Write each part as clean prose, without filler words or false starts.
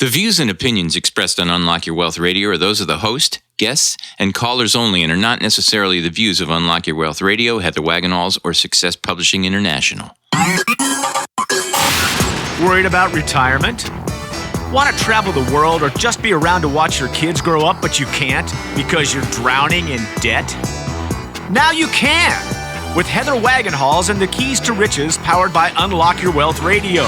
The views and opinions expressed on Unlock Your Wealth Radio are those of the host, guests, and callers only and are not necessarily the views of Unlock Your Wealth Radio, Heather Wagenhals, or Success Publishing International. Worried about retirement? Want to travel the world or just be around to watch your kids grow up, but you can't because you're drowning in debt? Now you can! With Heather Wagenhals and the Keys to Riches powered by Unlock Your Wealth Radio.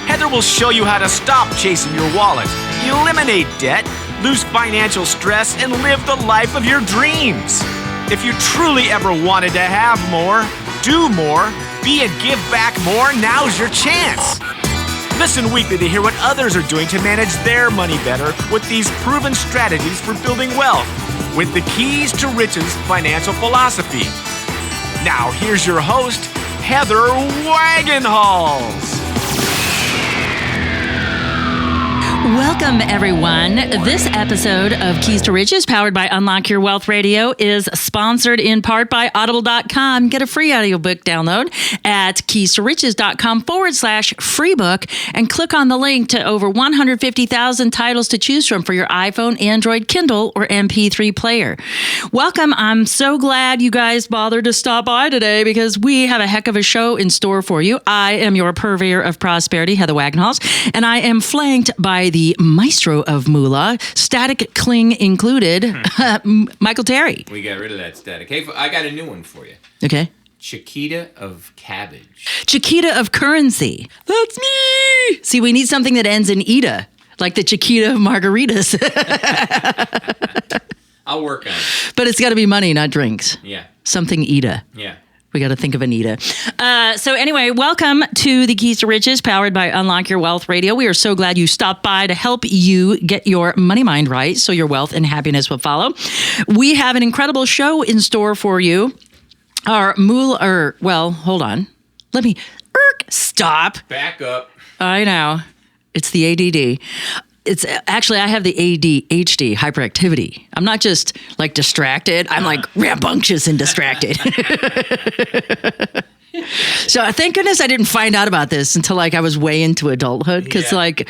Heather will show you how to stop chasing your wallet, eliminate debt, lose financial stress, and live the life of your dreams. If you truly ever wanted to have more, do more, be and give back more, now's your chance. Listen weekly to hear what others are doing to manage their money better with these proven strategies for building wealth with the Keys to Riches financial philosophy. Now, here's your host, Heather Wagenhals. Welcome, everyone. This episode of Keys to Riches, powered by Unlock Your Wealth Radio, is sponsored in part by Audible.com. Get a free audiobook download at keystoriches.com/free book and click on the link to over 150,000 titles to choose from for your iPhone, Android, Kindle, or MP3 player. Welcome. I'm so glad you guys bothered to stop by today because we have a heck of a show in store for you. I am your purveyor of prosperity, Heather Wagenhals, and I am flanked by the maestro of moolah, static cling included, Michael Terry. We got rid of that static. Hey, I got a new one for you. Okay. Chiquita of cabbage. Chiquita of currency. That's me. See, we need something that ends in Ida, like the Chiquita of margaritas. I'll work on it. But it's got to be money, not drinks. Yeah. Something Ida. Yeah. We got to think of Anita. So anyway, welcome to the Keys to Riches, powered by Unlock Your Wealth Radio. We are so glad you stopped by to help you get your money mind right so your wealth and happiness will follow. We have an incredible show in store for you. Hold on. Let me, stop. Back up. I know. It's the ADD. It's actually, I have the ADHD, hyperactivity. I'm not just like distracted. I'm like rambunctious and distracted. So thank goodness I didn't find out about this until like I was way into adulthood. Because like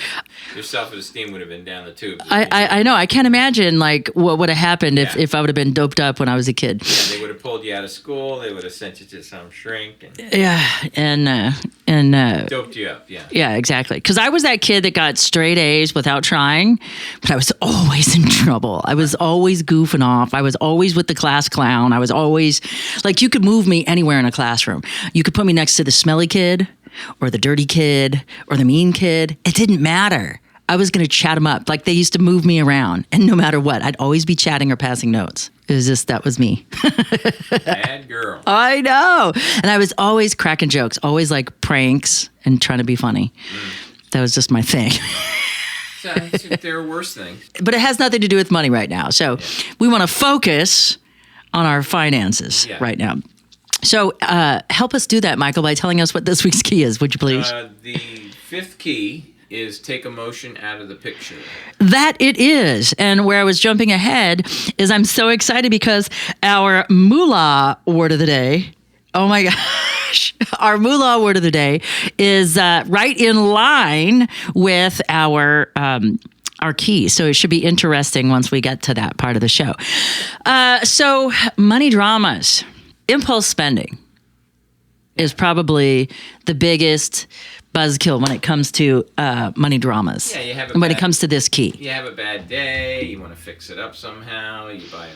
your self-esteem would have been down the tube. I know. I can't imagine like what would have happened if I would have been doped up when I was a kid. Yeah, they would have pulled you out of school. They would have sent you to some shrink. And doped you up. Yeah. Yeah, exactly. Because I was that kid that got straight A's without trying, but I was always in trouble. I was always goofing off. I was always with the class clown. I was always like, you could move me anywhere in a classroom. You could put me next to the smelly kid or the dirty kid or the mean kid. It didn't matter. I was going to chat them up. Like they used to move me around. And no matter what, I'd always be chatting or passing notes. It was just, that was me. Bad girl. I know. And I was always cracking jokes, always like pranks and trying to be funny. That was just my thing. There are worse things. But it has nothing to do with money right now. So we want to focus on our finances right now. So help us do that, Michael, by telling us what this week's key is, would you please? The fifth key is take emotion out of the picture. That it is. And where I was jumping ahead is I'm so excited because our moolah word of the day, oh my gosh, our moolah word of the day is right in line with our key. So it should be interesting once we get to that part of the show. So money dramas. Impulse spending is probably the biggest buzzkill when it comes to money dramas. Yeah, when it comes to this key. You have a bad day, you want to fix it up somehow, you buy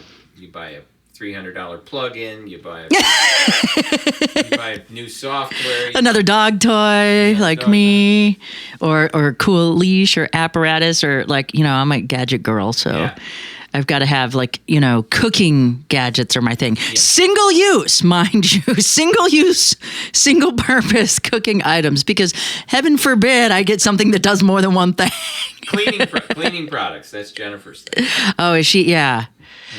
a $300 plug-in, you buy a new software. Another dog toy like me, or a cool leash or apparatus, or like, I'm a gadget girl, so... Yeah. I've got to have cooking gadgets are my thing. Yeah. Single use, mind you, single purpose cooking items, because heaven forbid I get something that does more than one thing. Cleaning products. That's Jennifer's thing. Oh, is she? Yeah.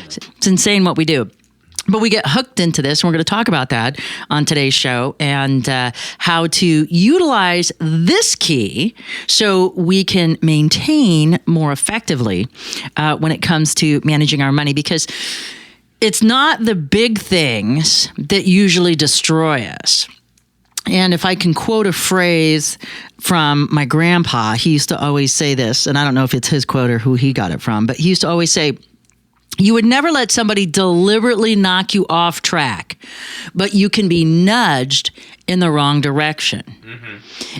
It's insane what we do. But we get hooked into this, and we're going to talk about that on today's show and how to utilize this key so we can maintain more effectively when it comes to managing our money, because it's not the big things that usually destroy us. And if I can quote a phrase from my grandpa, he used to always say this, and I don't know if it's his quote or who he got it from, but he used to always say, you would never let somebody deliberately knock you off track, but you can be nudged in the wrong direction.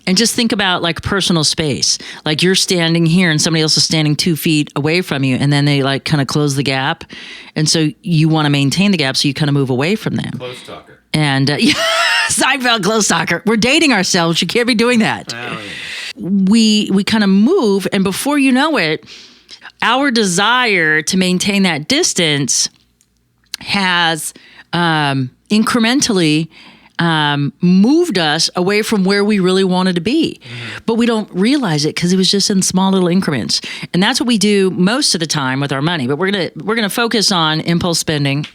And just think about like personal space. Like you're standing here and somebody else is standing 2 feet away from you, and then they like kind of close the gap. And so you want to maintain the gap, so you kind of move away from them. Close talker. And Seinfeld close talker. We're dating ourselves. You can't be doing that. Oh, yeah. We kind of move, and before you know it, our desire to maintain that distance has incrementally moved us away from where we really wanted to be. But we don't realize it because it was just in small little increments. And that's what we do most of the time with our money. But we're gonna focus on impulse spending.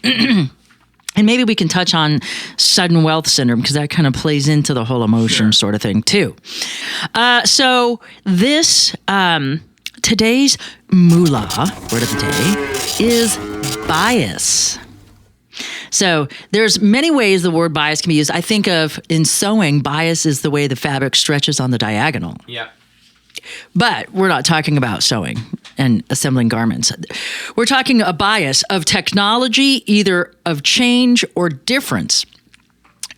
And maybe we can touch on sudden wealth syndrome because that kind of plays into the whole emotion sort of thing too. So this today's moolah word of the day is bias. So there's many ways the word bias can be used. I think of in sewing, bias is the way the fabric stretches on the diagonal. Yeah. But we're not talking about sewing and assembling garments. We're talking a bias of technology, either of change or difference,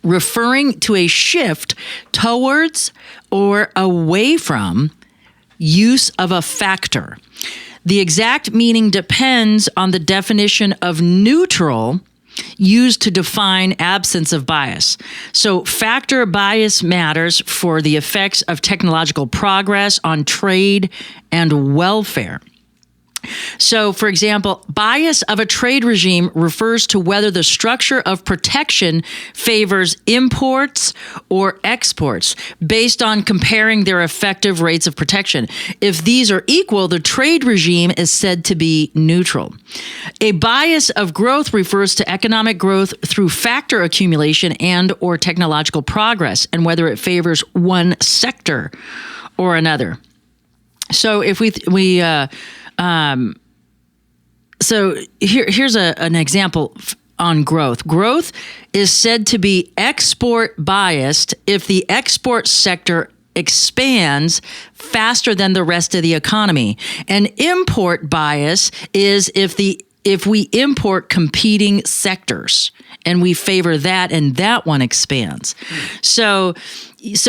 referring to a shift towards or away from use of a factor. The exact meaning depends on the definition of neutral used to define absence of bias. So factor bias matters for the effects of technological progress on trade and welfare. So, for example, bias of a trade regime refers to whether the structure of protection favors imports or exports based on comparing their effective rates of protection. If these are equal, the trade regime is said to be neutral. A bias of growth refers to economic growth through factor accumulation and or technological progress and whether it favors one sector or another. So if so here's an example on growth. Growth is said to be export biased if the export sector expands faster than the rest of the economy. And import bias is if we import competing sectors and we favor that and that one expands. So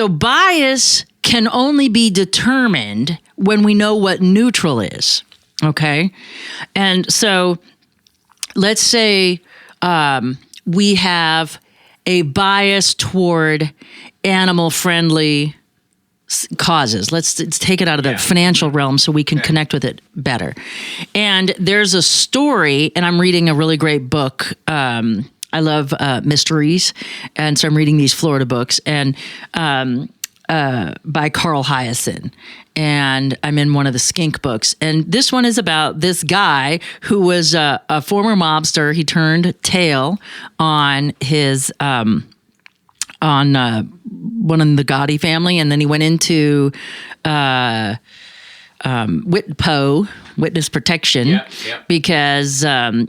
bias can only be determined when we know what neutral is. Okay. And so let's say we have a bias toward animal-friendly causes. Let's take it out of the financial realm so we can connect with it better. And there's a story, and I'm reading a really great book. I love mysteries, and so I'm reading these Florida books, and by Carl Hyacin. And I'm in one of the Skink books. And this one is about this guy who was a former mobster. He turned tail on his on one of the Gotti family, and then he went into WITPO, witness protection, because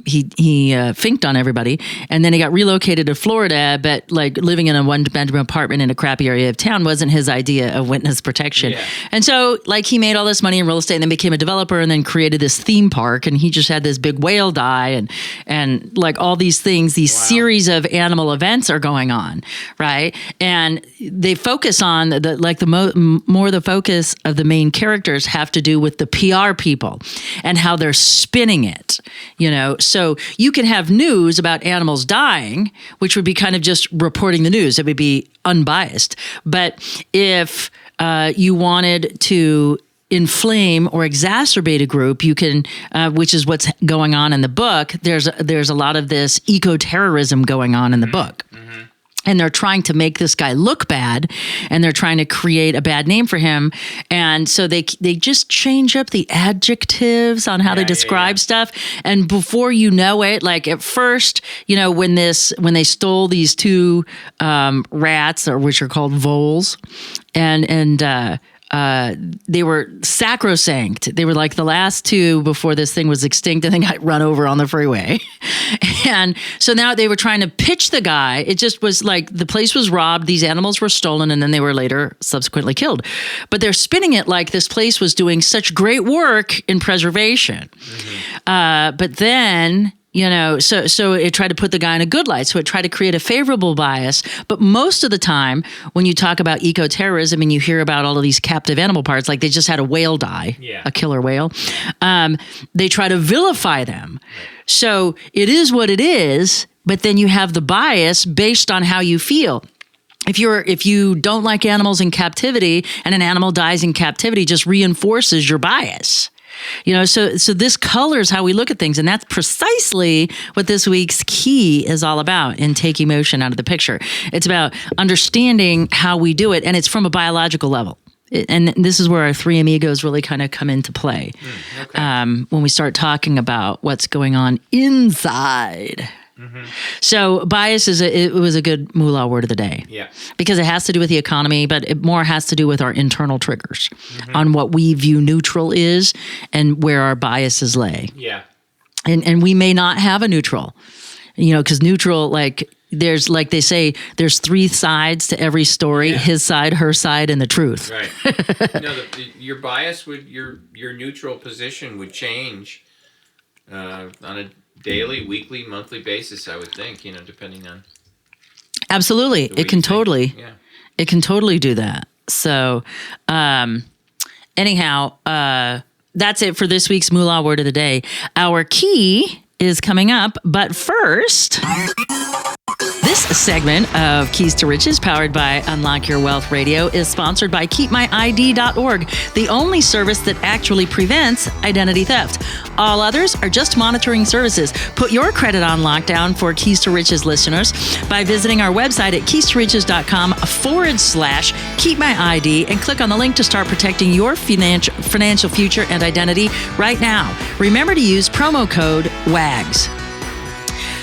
he finked on everybody, and then he got relocated to Florida. But like living in a one-bedroom apartment in a crappy area of town wasn't his idea of witness protection. And so like he made all this money in real estate, and then became a developer, and then created this theme park, and he just had this big whale die, and like all these things, these series of animal events are going on, right? And they focus on more the focus of the main characters have to do with the PR people and how they're spinning it, So you can have news about animals dying, which would be kind of just reporting the news. It would be unbiased. But if you wanted to inflame or exacerbate a group, you can, which is what's going on in the book. There's a lot of this eco-terrorism going on in the book. And they're trying to make this guy look bad, and they're trying to create a bad name for him. And so they just change up the adjectives on how they describe stuff. And before you know it, like at first, when they stole these two rats, which are called voles, and they were sacrosanct. They were like the last two before this thing was extinct and then got run over on the freeway. And so now they were trying to pitch the guy. It just was like the place was robbed, these animals were stolen, and then they were later subsequently killed. But they're spinning it like this place was doing such great work in preservation. But then, so it tried to put the guy in a good light. So it tried to create a favorable bias. But most of the time, when you talk about eco-terrorism and you hear about all of these captive animal parts, like they just had a whale die, a killer whale, they try to vilify them. So it is what it is, but then you have the bias based on how you feel. If you don't like animals in captivity and an animal dies in captivity, just reinforces your bias. So this colors how we look at things, and that's precisely what this week's key is all about in Take Emotion Out of the Picture. It's about understanding how we do it, and it's from a biological level. And this is where our three amigos really kind of come into play when we start talking about what's going on inside. So bias it was a good moolah word of the day. Because it has to do with the economy, but it more has to do with our internal triggers on what we view neutral is and where our biases lay. And we may not have a neutral, because neutral, there's, like they say, there's three sides to every story: his side, her side, and the truth. Your bias your neutral position would change on a daily, weekly, monthly basis, I would think, depending on. Absolutely. It can totally do that. So, anyhow, that's it for this week's Moolah Word of the Day. Our key is coming up, but first, this segment of Keys to Riches, powered by Unlock Your Wealth Radio, is sponsored by KeepMyID.org, the only service that actually prevents identity theft. All others are just monitoring services. Put your credit on lockdown for Keys to Riches listeners by visiting our website at keys2riches.com/KeepMyID and click on the link to start protecting your financial future and identity right now. Remember to use promo code WAGS.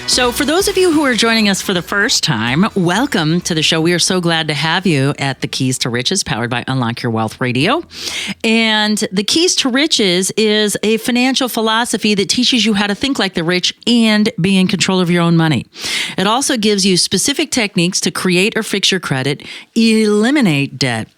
So for those of you who are joining us for the first time, welcome to the show. We are so glad to have you at the Keys to Riches, powered by Unlock Your Wealth Radio. And the Keys to Riches is a financial philosophy that teaches you how to think like the rich and be in control of your own money. It also gives you specific techniques to create or fix your credit, eliminate debt,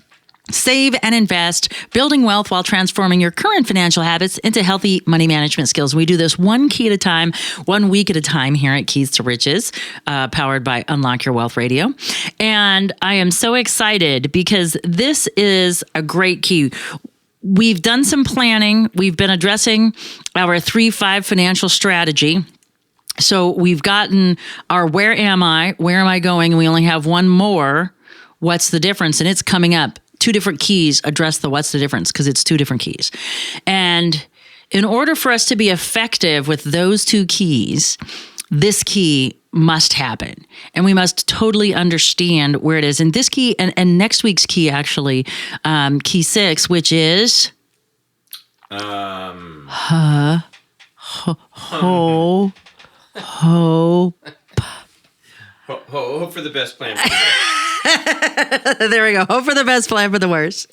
save and invest, building wealth while transforming your current financial habits into healthy money management skills. We do this one key at a time, 1 week at a time here at Keys to Riches, powered by Unlock Your Wealth Radio. And I am so excited because this is a great key. We've done some planning. We've been addressing our 3-5 financial strategy. So we've gotten our where am I going? And we only have one more. What's the difference? And it's coming up. 2 different keys address the what's the difference, because it's 2 different keys. And in order for us to be effective with those 2 keys, this key must happen. And we must totally understand where it is. And this key, and next week's key, actually, key 6, which is... Hope for the best plan for the worst. There we go. Hope for the best, plan for the worst.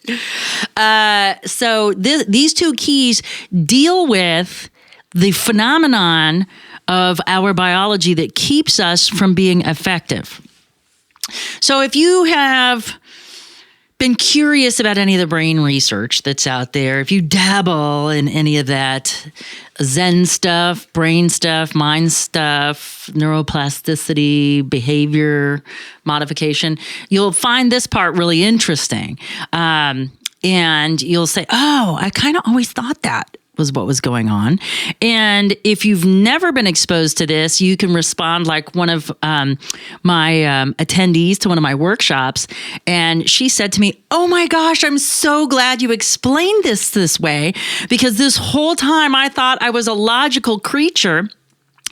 So these 2 keys deal with the phenomenon of our biology that keeps us from being effective. So if you have been curious about any of the brain research that's out there, if you dabble in any of that Zen stuff, brain stuff, mind stuff, neuroplasticity, behavior modification, you'll find this part really interesting. And you'll say, oh, I kind of always thought that was what was going on. And if you've never been exposed to this, you can respond like one of my attendees to one of my workshops. And she said to me, oh my gosh, I'm so glad you explained this way, because this whole time I thought I was a logical creature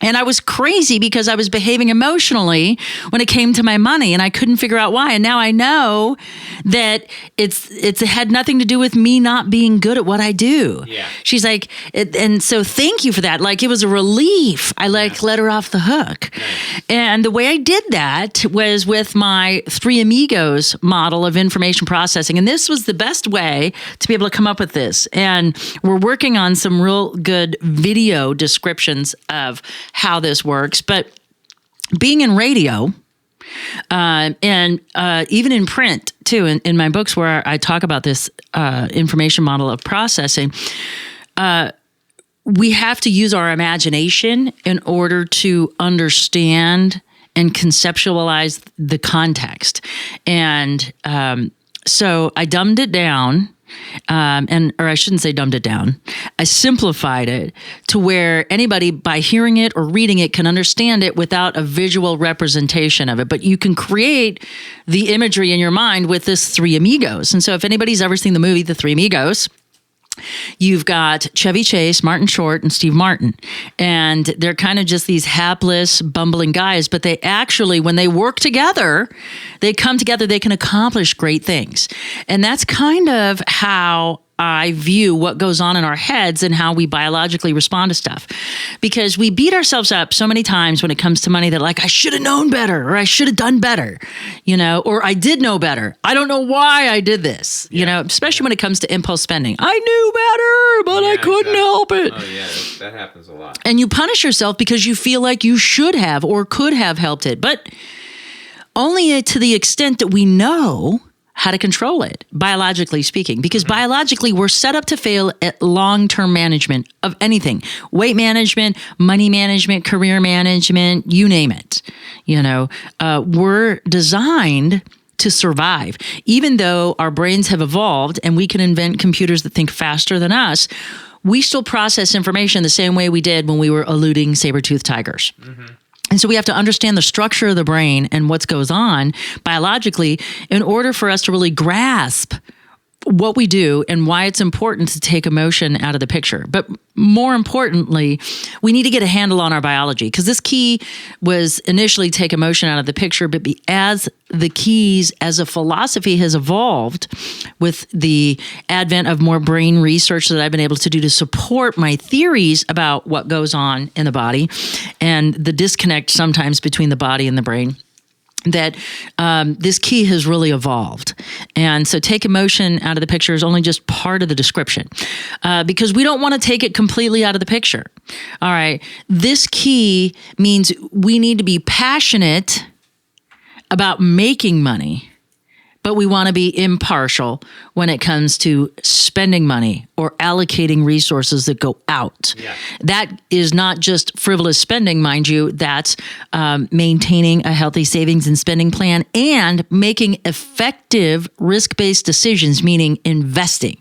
And I was crazy because I was behaving emotionally when it came to my money, and I couldn't figure out why. And now I know that it had nothing to do with me not being good at what I do. Yeah. She's like, and so thank you for that. Like, it was a relief. I let her off the hook. Nice. And the way I did that was with my Three Amigos model of information processing. And this was the best way to be able to come up with this. And we're working on some real good video descriptions of how this works. But being in radio, and even in print too, in my books where I talk about this information model of processing, we have to use our imagination in order to understand and conceptualize the context. And so I dumbed it down. Or I shouldn't say dumbed it down. I simplified it to where anybody, by hearing it or reading it, can understand it without a visual representation of it. But you can create the imagery in your mind with this Three Amigos. And so if anybody's ever seen the movie The Three Amigos, you've got Chevy Chase, Martin Short, and Steve Martin. And they're kind of just these hapless, bumbling guys. But they actually, when they work together, they come together, they can accomplish great things. And that's kind of how I view what goes on in our heads and how we biologically respond to stuff. Because we beat ourselves up so many times when it comes to money that, like, I should have known better, or I should have done better, or I did know better. I don't know why I did this, especially when it comes to impulse spending. I knew better, but I couldn't help it. Oh, yeah, that happens a lot. And you punish yourself because you feel like you should have or could have helped it, but only to the extent that we know how to control it, biologically speaking, because biologically we're set up to fail at long-term management of anything: weight management, money management, career management, you name it. We're designed to survive. Even though our brains have evolved and we can invent computers that think faster than us, we still process information the same way we did when we were eluding saber-toothed tigers. Mm-hmm. And so we have to understand the structure of the brain and what goes on biologically in order for us to really grasp what we do and why it's important to take emotion out of the picture. But more importantly, we need to get a handle on our biology, because this key was initially take emotion out of the picture, but as the keys as a philosophy has evolved with the advent of more brain research that I've been able to do to support my theories about what goes on in the body and the disconnect sometimes between the body and the brain, that this key has really evolved. And so take emotion out of the picture is only just part of the description, because we don't want to take it completely out of the picture. All right. This key means we need to be passionate about making money, but we want to be impartial when it comes to spending money or allocating resources that go out. Yeah. That is not just frivolous spending, mind you. That's maintaining a healthy savings and spending plan and making effective risk-based decisions, meaning investing.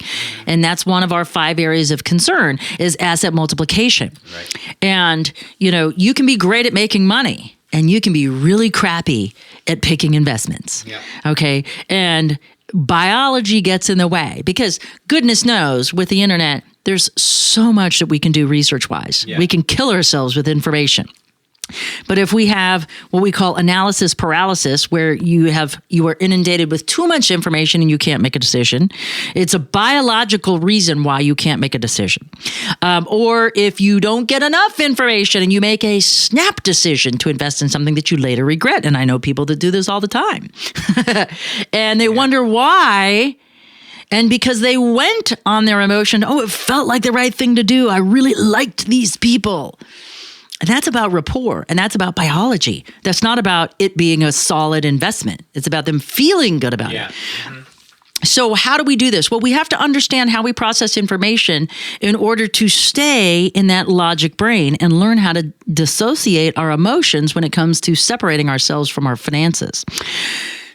And that's one of our 5 areas of concern is asset multiplication. Right. And, you can be great at making money, and you can be really crappy at picking investments. Yeah. Okay. And biology gets in the way, because goodness knows with the internet, there's so much that we can do research-wise. Yeah. We can kill ourselves with information. But if we have what we call analysis paralysis, where you are inundated with too much information and you can't make a decision, it's a biological reason why you can't make a decision. Or if you don't get enough information and you make a snap decision to invest in something that you later regret. And I know people that do this all the time. And they wonder why. And because they went on their emotion, it felt like the right thing to do. I really liked these people. And that's about rapport, and that's about biology. That's not about it being a solid investment. It's about them feeling good about it. Mm-hmm. So how do we do this? Well, we have to understand how we process information in order to stay in that logic brain and learn how to dissociate our emotions when it comes to separating ourselves from our finances.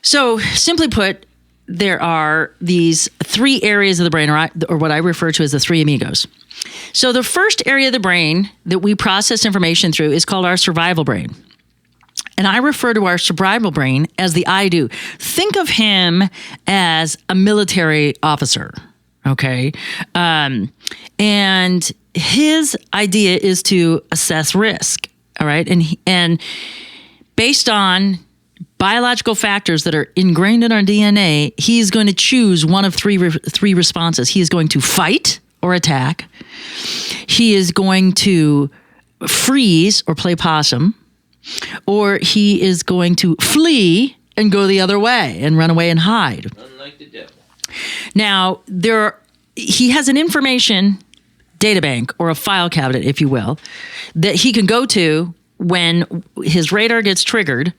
So simply put, there are these 3 areas of the brain, or what I refer to as the 3 amigos. So the first area of the brain that we process information through is called our survival brain. And I refer to our survival brain as the I do. Think of him as a military officer, okay? And his idea is to assess risk. All right. And based on biological factors that are ingrained in our DNA, he's going to choose one of three responses. He is going to fight or attack. He is going to freeze or play possum, or he is going to flee and go the other way and run away and hide. Unlike the devil. Now, he has an information databank or a file cabinet, if you will, that he can go to when his radar gets triggered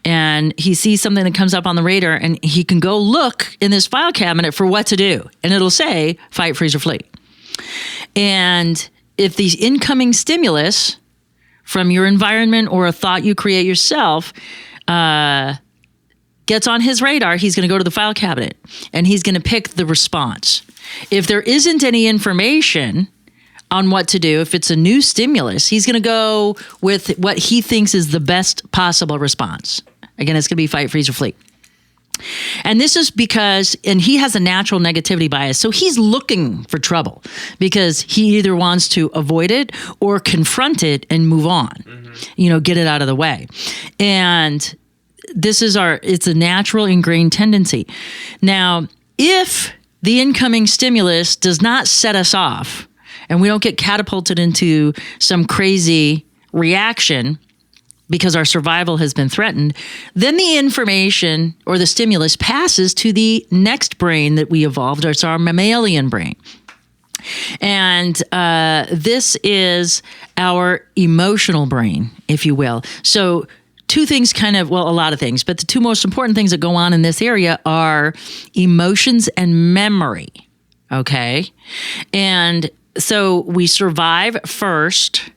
and he sees something that comes up on the radar, and he can go look in this file cabinet for what to do. And it'll say, fight, freeze, or flee. And if the incoming stimulus from your environment or a thought you create yourself gets on his radar, he's going to go to the file cabinet and he's going to pick the response. If there isn't any information on what to do, if it's a new stimulus, he's going to go with what he thinks is the best possible response. Again, it's going to be fight, freeze, or flee. And this is because, and he has a natural negativity bias, so he's looking for trouble because he either wants to avoid it or confront it and move on, get it out of the way. And this is it's a natural ingrained tendency. Now, if the incoming stimulus does not set us off and we don't get catapulted into some crazy reaction because our survival has been threatened, then the information or the stimulus passes to the next brain that we evolved. It's our mammalian brain. And this is our emotional brain, if you will. So two things a lot of things, but the two most important things that go on in this area are emotions and memory, okay? And so we survive first,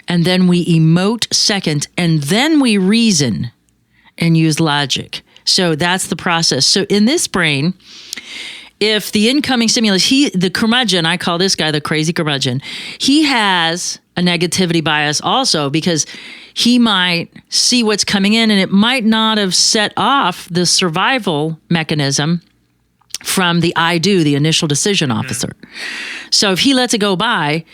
and then we emote second, and then we reason and use logic. So that's the process. So in this brain, if the incoming stimulus, the curmudgeon, I call this guy the crazy curmudgeon, he has a negativity bias also because he might see what's coming in and it might not have set off the survival mechanism from the I do, the initial decision officer. So if he lets it go by,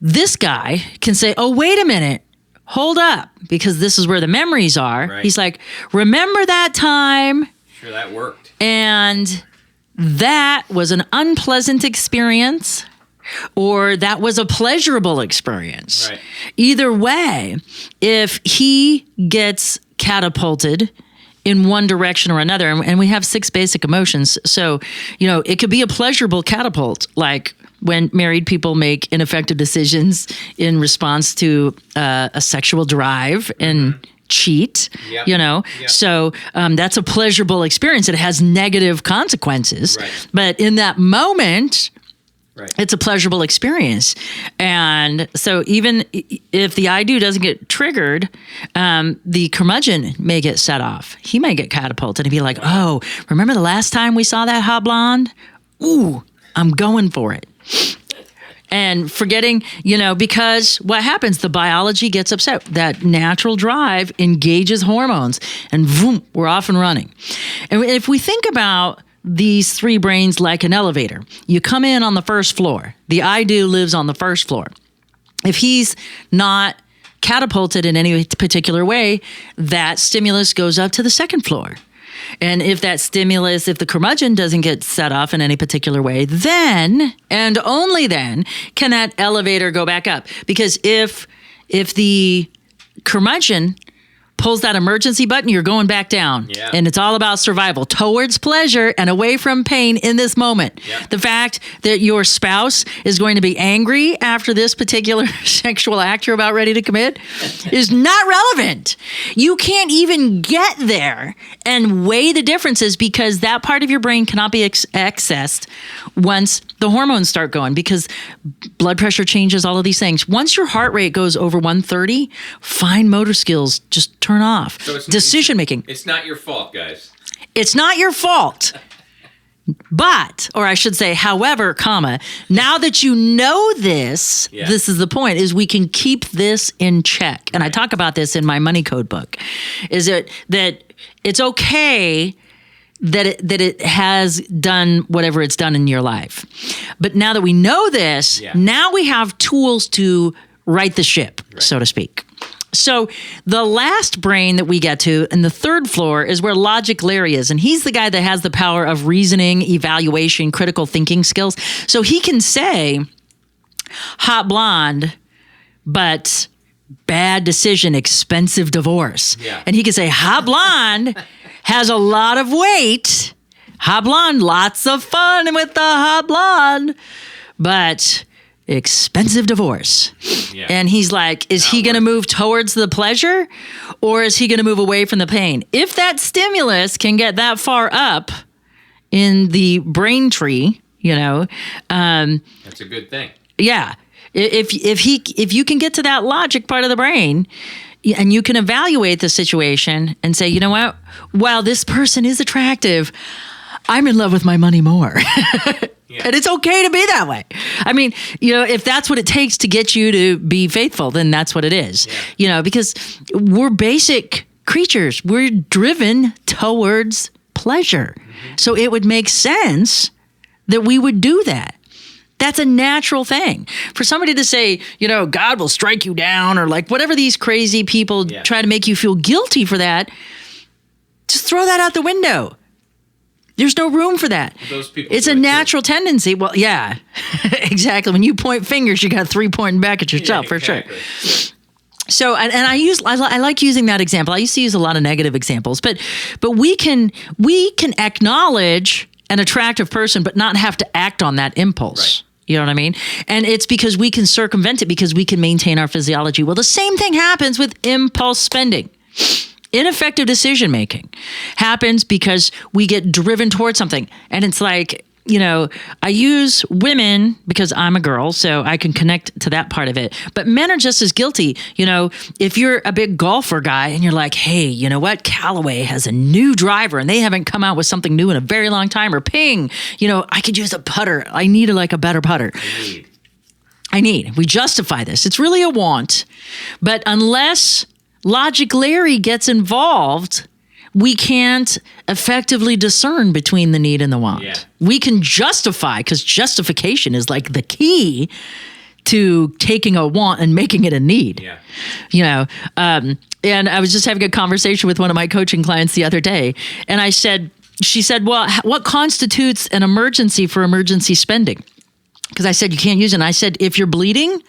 this guy can say, oh, wait a minute, hold up, because this is where the memories are. Right. He's like, remember that time? Sure, that worked. And that was an unpleasant experience, or that was a pleasurable experience. Right. Either way, if he gets catapulted in one direction or another, and we have 6 basic emotions, so, it could be a pleasurable catapult, like when married people make ineffective decisions in response to a sexual drive and cheat, Yep. So that's a pleasurable experience. It has negative consequences, right. But in that moment, right. It's a pleasurable experience. And so even if the I do doesn't get triggered, the curmudgeon may get set off. He may get catapulted and be like, oh, remember the last time we saw that hot blonde? Ooh, I'm going for it. And forgetting, because what happens, the biology gets upset. That natural drive engages hormones and boom, we're off and running. And if we think about these 3 brains like an elevator, you come in on the first floor. The I do lives on the first floor. If he's not catapulted in any particular way, that stimulus goes up to the second floor. And if that stimulus, if the curmudgeon doesn't get set off in any particular way, then, and only then, can that elevator go back up. Because if the curmudgeon pulls that emergency button, you're going back down. Yeah. And it's all about survival, towards pleasure and away from pain in this moment. Yeah. The fact that your spouse is going to be angry after this particular sexual act you're about ready to commit is not relevant. You can't even get there and weigh the differences because that part of your brain cannot be accessed once the hormones start going, because blood pressure changes, all of these things. Once your heart rate goes over 130, fine motor skills just turn off. So decision making. It's not your fault, guys. It's not your fault. But, or I should say, however, now that you know this, This is the point, is we can keep this in check. And I talk about this in my money code book, is that it's okay that it has done whatever it's done in your life. But now that we know this, now we have tools to right the ship, so to speak. So the last brain that we get to in the third floor is where Logic Larry is. And he's the guy that has the power of reasoning, evaluation, critical thinking skills. So he can say, hot blonde, but bad decision, expensive divorce. Yeah. And he can say, hot blonde has a lot of weight. Hot blonde, lots of fun with the hot blonde, but expensive divorce. Yeah. And he's like, is he going to move towards the pleasure or is he going to move away from the pain? If that stimulus can get that far up in the brain tree, that's a good thing. Yeah. If you can get to that logic part of the brain and you can evaluate the situation and say, you know what? While this person is attractive, I'm in love with my money more. Yeah. And it's okay to be that way. I mean, if that's what it takes to get you to be faithful, then that's what it is. Yeah. Because we're basic creatures. We're driven towards pleasure. Mm-hmm. So it would make sense that we would do that. That's a natural thing. For somebody to say, God will strike you down or like whatever these crazy people try to make you feel guilty for that, just throw that out the window. There's no room for that. Those people it's a natural tendency. Well, yeah, exactly. When you point fingers, you got 3 pointing back at yourself for sure. So, and I like using that example. I used to use a lot of negative examples, but we can acknowledge an attractive person, but not have to act on that impulse. Right. You know what I mean? And it's because we can circumvent it because we can maintain our physiology. Well, the same thing happens with impulse spending. Ineffective decision making happens because we get driven towards something. And it's like, I use women because I'm a girl, so I can connect to that part of it. But men are just as guilty. If you're a big golfer guy and you're like, hey, you know what? Callaway has a new driver and they haven't come out with something new in a very long time. Or Ping, I could use a putter. I need a better putter. I need. We justify this. It's really a want. But unless Logic Larry gets involved, we can't effectively discern between the need and the want. Yeah. We can justify, because justification is like the key to taking a want and making it a need. Yeah. And I was just having a conversation with one of my coaching clients the other day, and she said, well, what constitutes an emergency for emergency spending? Because I said, you can't use it. And I said, if you're bleeding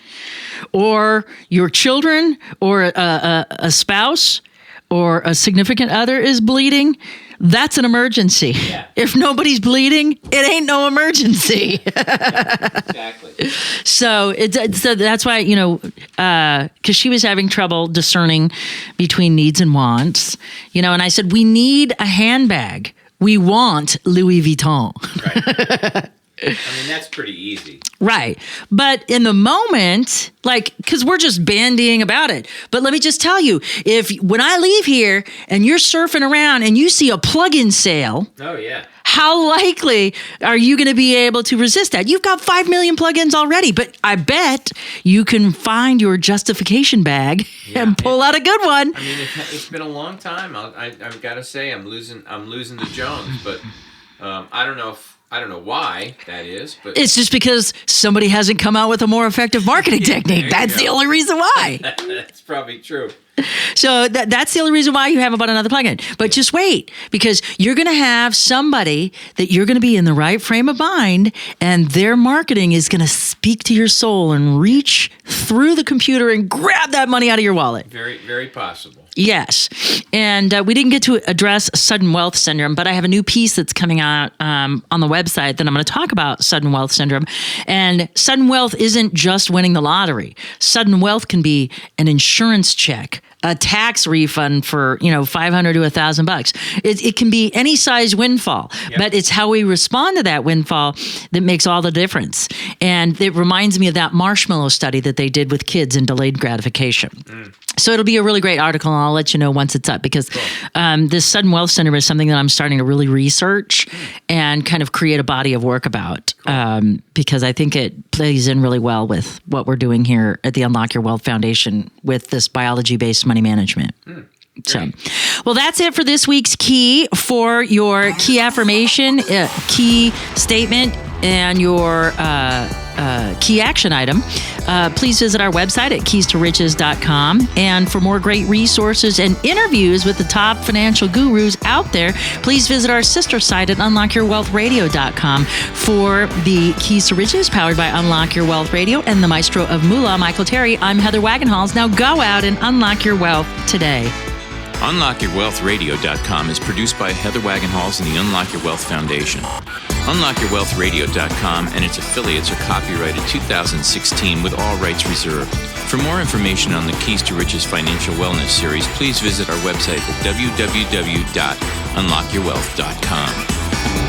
or your children or a spouse or a significant other is bleeding, that's an emergency. Yeah. If nobody's bleeding, it ain't no emergency. Exactly. So that's why, because she was having trouble discerning between needs and wants, and I said, we need a handbag. We want Louis Vuitton. Right. I mean, that's pretty easy. Right. But in the moment, because we're just bandying about it. But let me just tell you, when I leave here and you're surfing around and you see a plug-in sale. Oh, yeah. How likely are you going to be able to resist that? You've got 5 million plugins already, but I bet you can find your justification bag and pull out a good one. I mean, it's been a long time. I've got to say, I'm losing the Jones, but I don't know why that is, but it's just because somebody hasn't come out with a more effective marketing technique. That's the only reason why. That's probably true. So that's the only reason why you haven't bought another plugin. But just wait, because you're going to have somebody that you're going to be in the right frame of mind, and their marketing is going to speak to your soul and reach through the computer and grab that money out of your wallet. Very, very possible. Yes. And we didn't get to address sudden wealth syndrome, but I have a new piece that's coming out on the website that I'm going to talk about sudden wealth syndrome. And sudden wealth isn't just winning the lottery. Sudden wealth can be an insurance check, a tax refund for, $500 to $1,000. It can be any size windfall, but it's how we respond to that windfall that makes all the difference. And it reminds me of that marshmallow study that they did with kids in delayed gratification. So it'll be a really great article, and I'll let you know once it's up, because this sudden wealth syndrome is something that I'm starting to really research and kind of create a body of work about, because I think it plays in really well with what we're doing here at the Unlock Your Wealth Foundation with this biology-based money management. So, well, that's it for this week's key. For your key affirmation, key statement, and your key action item, please visit our website at keys-to-riches.com. And for more great resources and interviews with the top financial gurus out there, please visit our sister site at unlockyourwealthradio.com. For the Keys to Riches, powered by Unlock Your Wealth Radio and the maestro of Moolah, Michael Terry, I'm Heather Wagenhals. Now go out and unlock your wealth today. UnlockYourWealthRadio.com is produced by Heather Wagenhals and the Unlock Your Wealth Foundation. UnlockYourWealthRadio.com and its affiliates are copyrighted 2016 with all rights reserved. For more information on the Keys to Riches Financial Wellness Series, please visit our website at www.unlockyourwealth.com.